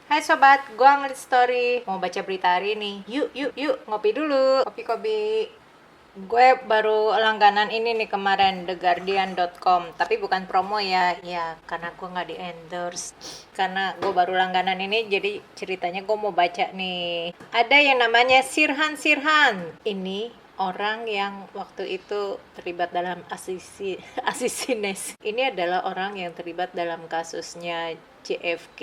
Hai sobat, gua ngeliat story mau baca berita hari ini. Yuk, ngopi dulu. Kopi. Gue baru langganan ini nih kemarin, theguardian.com. Tapi bukan promo ya, karena gue nggak di endorse. Karena gue baru langganan ini, jadi ceritanya gue mau baca nih. Ada yang namanya Sirhan. Ini orang yang waktu itu terlibat dalam asisinis. Ini adalah orang yang terlibat dalam kasusnya JFK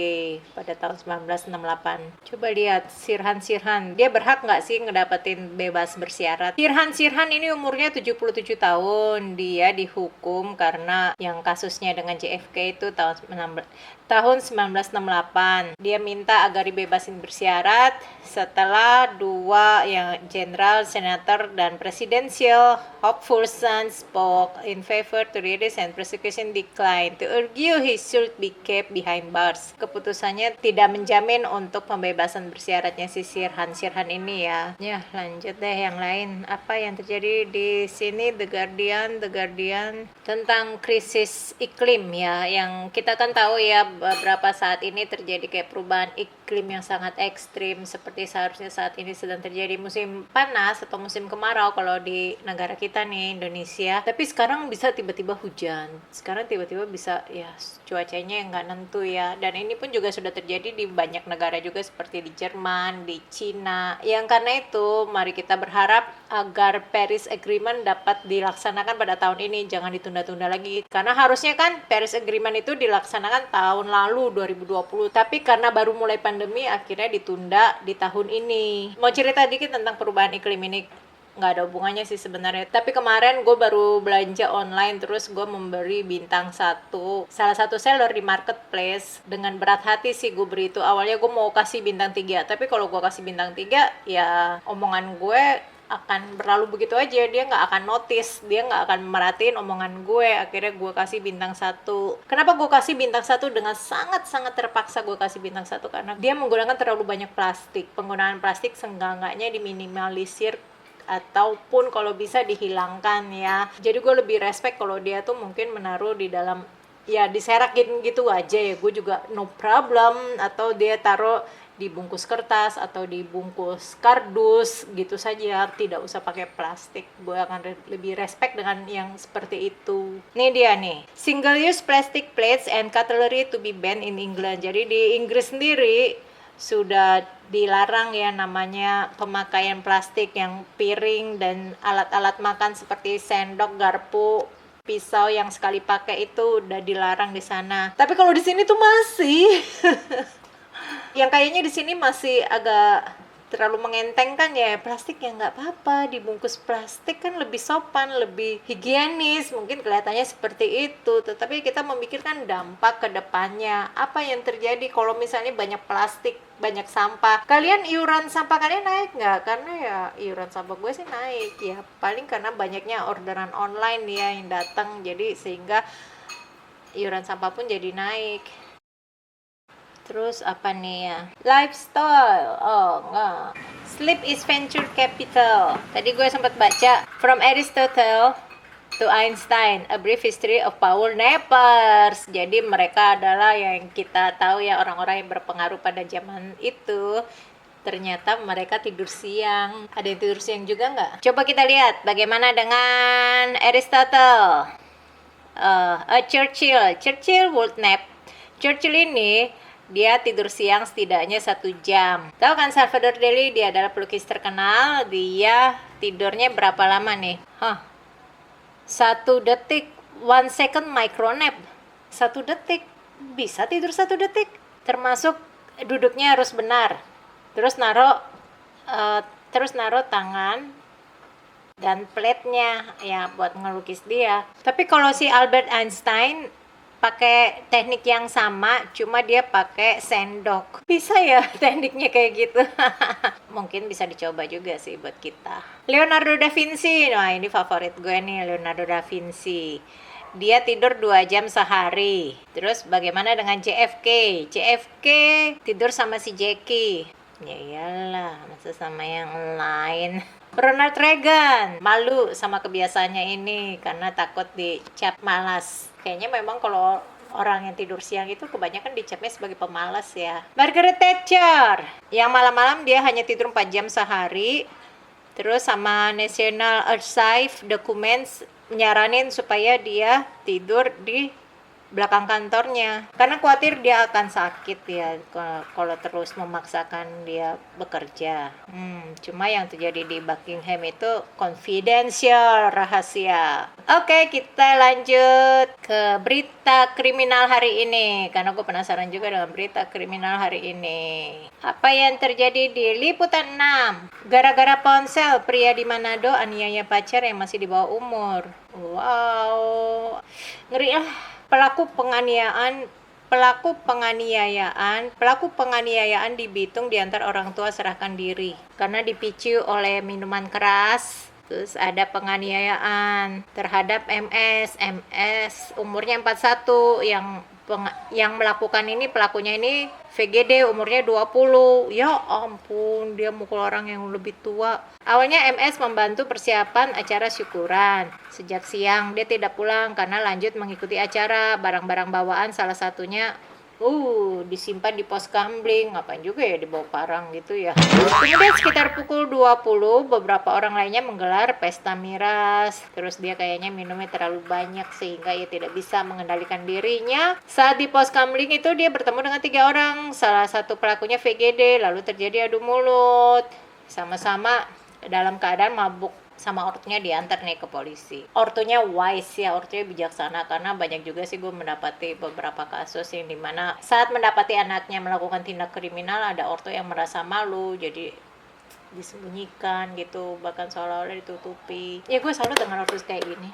pada tahun 1968. Coba lihat Sirhan. Dia berhak nggak sih ngedapetin bebas bersyarat? Sirhan ini umurnya 77 tahun. Dia dihukum karena yang kasusnya dengan JFK itu tahun 1968. Dia minta agar dibebasin bersyarat setelah dua yang jenderal, senator, dan presidential hopefuls spoke in favor to release and prosecution declined to argue he should be kept behind bars. Keputusannya tidak menjamin untuk pembebasan bersyaratnya si Sirhan ini ya. Ya, lanjut deh yang lain. Apa yang terjadi di sini? The Guardian tentang krisis iklim ya, yang kita kan tahu ya beberapa saat ini terjadi kayak perubahan iklim yang sangat ekstrim, seperti seharusnya saat ini sedang terjadi musim panas atau musim kemarau kalau di negara kita nih Indonesia, tapi sekarang bisa tiba-tiba hujan, sekarang tiba-tiba bisa ya cuacanya yang nggak nentu ya. Dan ini pun juga sudah terjadi di banyak negara juga, seperti di Jerman, di Cina. Yang karena itu mari kita berharap agar Paris Agreement dapat dilaksanakan pada tahun ini, jangan ditunda-tunda lagi, karena harusnya kan Paris Agreement itu dilaksanakan tahun lalu 2020, tapi karena baru mulai pandemi akhirnya ditunda di tahun ini. Mau cerita dikit tentang perubahan iklim ini, nggak ada hubungannya sih sebenarnya, tapi kemarin gue baru belanja online, terus gue memberi bintang 1 salah satu seller di marketplace. Dengan berat hati sih gue beri itu. Awalnya gue mau kasih bintang 3, tapi kalau gue kasih bintang 3 ya omongan gue akan berlalu begitu aja, dia nggak akan notice, dia nggak akan merhatiin omongan gue. Akhirnya gue kasih bintang 1. Kenapa gue kasih bintang 1? Dengan sangat terpaksa gue kasih bintang 1 karena dia menggunakan terlalu banyak plastik. Penggunaan plastik seenggak-enggaknya diminimalisir ataupun kalau bisa dihilangkan ya. Jadi gue lebih respect kalau dia tuh mungkin menaruh di dalam, ya diserakin gitu aja ya, gue juga no problem. Atau dia taruh di bungkus kertas atau di bungkus kardus gitu saja, tidak usah pakai plastik. Gue akan lebih respect dengan yang seperti itu. Nih dia nih, single use plastic plates and cutlery to be banned in England. Jadi di Inggris sendiri sudah dilarang ya namanya pemakaian plastik, yang piring dan alat-alat makan seperti sendok, garpu, pisau yang sekali pakai itu udah dilarang di sana. Tapi kalau di sini tuh masih yang kayaknya di sini masih agak terlalu mengentengkan ya, plastik ya nggak apa-apa, dibungkus plastik kan lebih sopan, lebih higienis, mungkin kelihatannya seperti itu. Tetapi kita memikirkan dampak ke depannya, apa yang terjadi kalau misalnya banyak plastik, banyak sampah. Kalian iuran sampah kalian naik nggak? Karena ya iuran sampah gue sih naik ya, paling karena banyaknya orderan online ya yang datang, jadi sehingga iuran sampah pun jadi naik. Terus apa nih ya? Lifestyle. Oh, enggak. Sleep is venture capital. Tadi gue sempat baca From Aristotle to Einstein, A Brief History of Power Nappers. Jadi mereka adalah yang kita tahu ya, orang-orang yang berpengaruh pada zaman itu. Ternyata mereka tidur siang. Ada yang tidur siang juga nggak? Coba kita lihat bagaimana dengan Aristotle. Churchill would nap. Churchill ini dia tidur siang setidaknya 1 jam. Tahu kan Salvador Dali, dia adalah pelukis terkenal. Dia tidurnya berapa lama nih? 1 detik, 1 second micro nap. 1 detik, bisa tidur 1 detik. Termasuk duduknya harus benar. Terus naruh tangan dan plate-nya ya buat ngelukis dia. Tapi kalau si Albert Einstein pakai teknik yang sama, cuma dia pakai sendok. Bisa ya tekniknya kayak gitu. Mungkin bisa dicoba juga sih buat kita. Leonardo da Vinci, nah ini favorit gue nih, Leonardo da Vinci. Dia tidur 2 jam sehari. Terus bagaimana dengan JFK? JFK tidur sama si Jackie. Ya iyalah, masa sama yang lain. Ronald Reagan malu sama kebiasaannya ini karena takut dicap malas. Kayaknya memang kalau orang yang tidur siang itu kebanyakan dicapnya sebagai pemalas ya. Margaret Thatcher, yang malam-malam dia hanya tidur 4 jam sehari. Terus sama National Archive Documents nyaranin supaya dia tidur di belakang kantornya karena khawatir dia akan sakit ya kalau terus memaksakan dia bekerja. Cuma yang terjadi di Buckingham itu confidential, rahasia. Oke, kita lanjut ke berita kriminal hari ini karena gue penasaran juga dengan berita kriminal hari ini. Apa yang terjadi di Liputan 6? Gara-gara ponsel, pria di Manado aniaya pacar yang masih di bawah umur. Wow, ngeri lah. Pelaku penganiayaan di Bitung diantar orang tua serahkan diri karena dipicu oleh minuman keras. Terus ada penganiayaan terhadap MS umurnya 41 yang melakukan ini, pelakunya ini VGD umurnya 20. Ya ampun, dia mukul orang yang lebih tua. Awalnya MS membantu persiapan acara syukuran. Sejak siang dia tidak pulang karena lanjut mengikuti acara. Barang-barang bawaan salah satunya disimpan di pos kamling. Ngapain juga ya dibawa parang gitu ya. Kemudian sekitar pukul 20 beberapa orang lainnya menggelar pesta miras. Terus dia kayaknya minumnya terlalu banyak sehingga ia tidak bisa mengendalikan dirinya. Saat di pos kamling itu dia bertemu dengan 3 orang. Salah satu pelakunya VGD, lalu terjadi adu mulut. Sama-sama dalam keadaan mabuk, sama ortunya diantar nih ke polisi. Ortunya wise ya, ortunya bijaksana karena banyak juga sih gue mendapati beberapa kasus yang dimana saat mendapati anaknya melakukan tindak kriminal ada ortu yang merasa malu jadi disembunyikan gitu, bahkan seolah-olah ditutupi. Ya gue selalu dengan ortu kayak gini.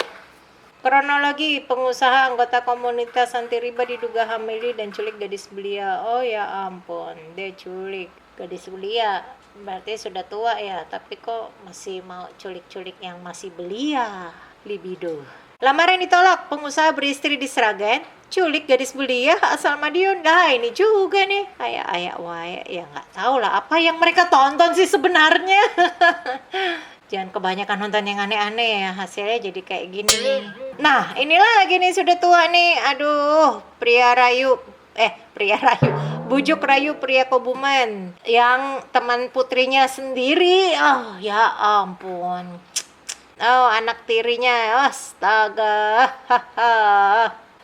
Kronologi, pengusaha anggota komunitas anti riba diduga hamili dan culik gadis belia. Oh ya ampun, dia culik gadis belia. Berarti sudah tua ya, tapi kok masih mau culik-culik yang masih belia. Libido. Lamaran ditolak, pengusaha beristri di Sragen, culik gadis belia asal Madiun. Nah ini juga nih, kayak ayak wayak ya nggak tahu lah apa yang mereka tonton sih sebenarnya. Jangan kebanyakan nonton yang aneh-aneh ya, hasilnya jadi kayak gini nih. Nah inilah lagi nih sudah tua nih, aduh pria rayu, bujuk rayu pria Kebumen yang teman putrinya sendiri. Oh ya ampun. Oh anak tirinya, astaga.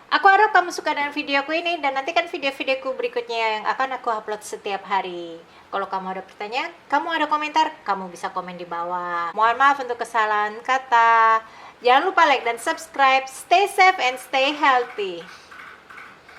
Aku harap kamu suka dengan videoku ini dan nantikan video-videoku berikutnya yang akan aku upload setiap hari. Kalau kamu ada pertanyaan, kamu ada komentar, kamu bisa komen di bawah. Mohon maaf untuk kesalahan kata. Jangan lupa like dan subscribe. Stay safe and stay healthy.